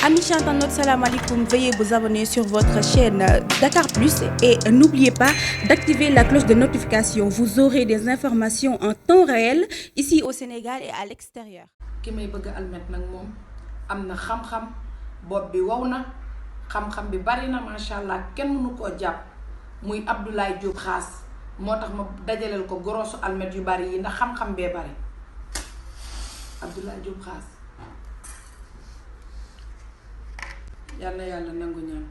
Amis internautes, salam alaikum. Veuillez vous abonner sur votre chaîne Dakar Plus et n'oubliez pas d'activer la cloche de notification. Vous aurez des informations en temps réel ici au Sénégal et à l'extérieur. ki may bëgg almet nag moom am na xam-xam bopp bi wow na xam-xam bi bari na macha allah kenn mënu koo jàpp muy Abdoulaye Diop Khass moo tax ma dajaleel ko gorosu almet yu bari yi ndax xam-xam bee bari Abdoulaye Diop Khass yal na yàlla nangu ñaan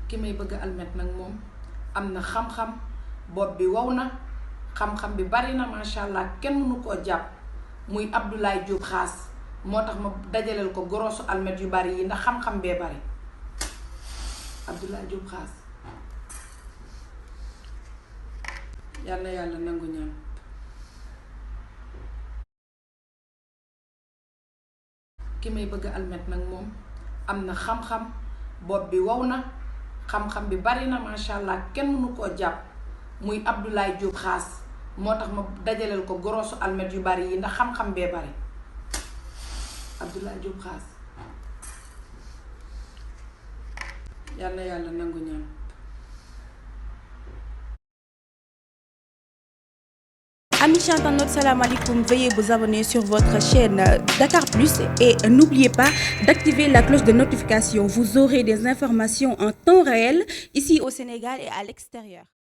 ki may bëgg almet nag moom am na xam-xam bopp bi wow na xam-xam bi bari na macha allah kenn mënu koo jàpp muy Abdoulaye Diop Khass moo tax ma dajaleel ko gorosu almet yu bari yi ndax xam-xam bee bari Abdoulaye Diop Khass yal na yàlla nangu ñaan ki may bëgg almet nag moom am na xam-xam bopp bi wow na xam-xam bi bari na macha allah kenn mënu koo jàpp muy Abdoulaye Diop Khass moo tax ma dajaleel ko gorosu almet yu bari yi ndax xam-xam bee bari Abdoulaye Diop Khass yal na yàlla nangu ñaan Amis internautes, salam alaikum. Veuillez vous abonner sur votre chaîne Dakar Plus et n'oubliez pas d'activer la cloche de notification. Vous aurez des informations en temps réel ici au Sénégal et à l'extérieur.